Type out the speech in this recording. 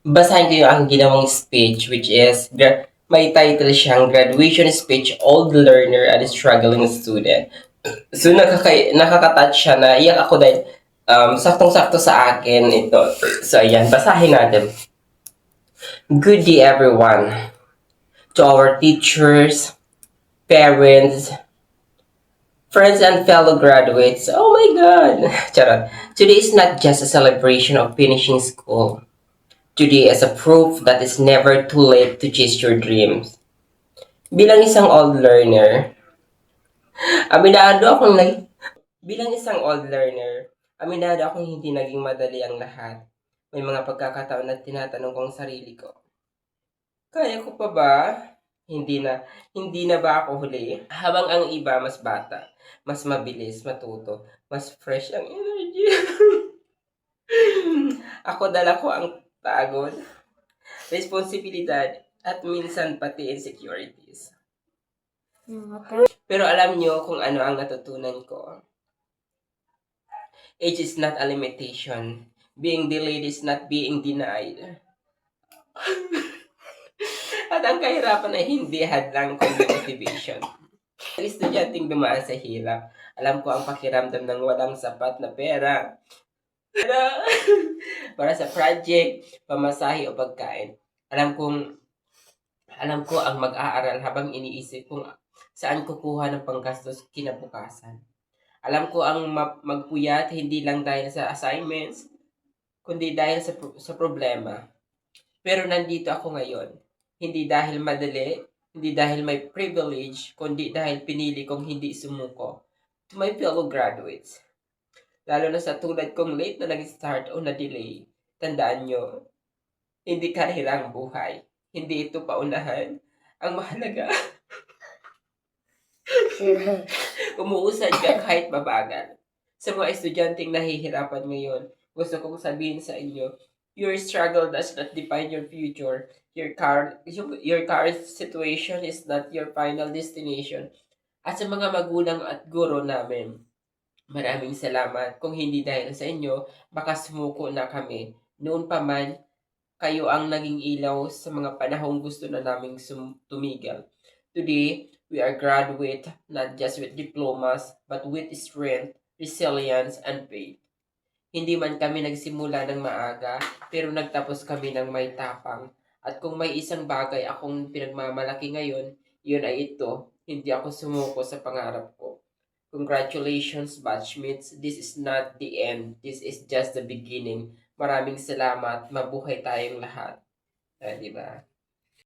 Basahin ko yung aking ginawang speech, which is, may title siyang Graduation Speech, Old Learner and Struggling Student. So, nakaka-touch siya na iyak ako dahil saktong-sakto sa akin ito. So, ayan, basahin natin. Good day, everyone. To our teachers, parents, friends, and fellow graduates. Oh my God! Charot. Today is not just a celebration of finishing school. Today is a proof that it's never too late to chase your dreams. Bilang isang old learner, aminado akong nag... Bilang isang old learner, aminado akong hindi naging madali ang lahat. May mga pagkakataon na tinatanong kong sarili ko, kaya ko pa ba? Hindi na, hindi na ba ako huli? Habang ang iba mas bata, mas mabilis matuto, mas fresh ang energy. Ako dala ko ang pagod, responsibilidad, at minsan pati insecurities. Pero alam nyo kung ano ang natutunan ko. Age is not a limitation. Being delayed is not being denied. At ang kahirapan ay hindi hadlang kundi motivation. Ang estudyanteng dumaan sa hirap, alam ko ang pakiramdam ng walang sapat na pera. Para sa project, pamasahe o pagkain. Alam ko ang mag-aaral habang iniisip kung saan kukuha ng panggastos kinabukasan. Alam ko ang magpuyat hindi lang dahil sa assignments, kundi dahil sa problema. Pero nandito ako ngayon. Hindi dahil madali, hindi dahil may privilege, kundi dahil pinili kong hindi sumuko. To my fellow graduates, lalo na sa tulad kong late na nag-start o na-delay, tandaan nyo, hindi karera ang buhay. Hindi ito paunahan. Ang mahalaga, umuusad ka kahit mabagal. Sa mga estudyanteng nahihirapan ngayon, gusto kong sabihin sa inyo, your struggle does not define your future. Your current situation is not your final destination. At sa mga magulang at guro namin, maraming salamat. Kung hindi dahil sa inyo, baka sumuko na kami. Noon pa man, kayo ang naging ilaw sa mga panahong gusto na naming tumigil. Today, we are graduate not just with diplomas, but with strength, resilience, and faith. Hindi man kami nagsimula ng maaga, pero nagtapos kami ng may tapang. At kung may isang bagay akong pinagmamalaki ngayon, yun ay ito, hindi ako sumuko sa pangarap ko. Congratulations, batchmates. This is not the end. This is just the beginning. Maraming salamat. Mabuhay tayong lahat. Di ba?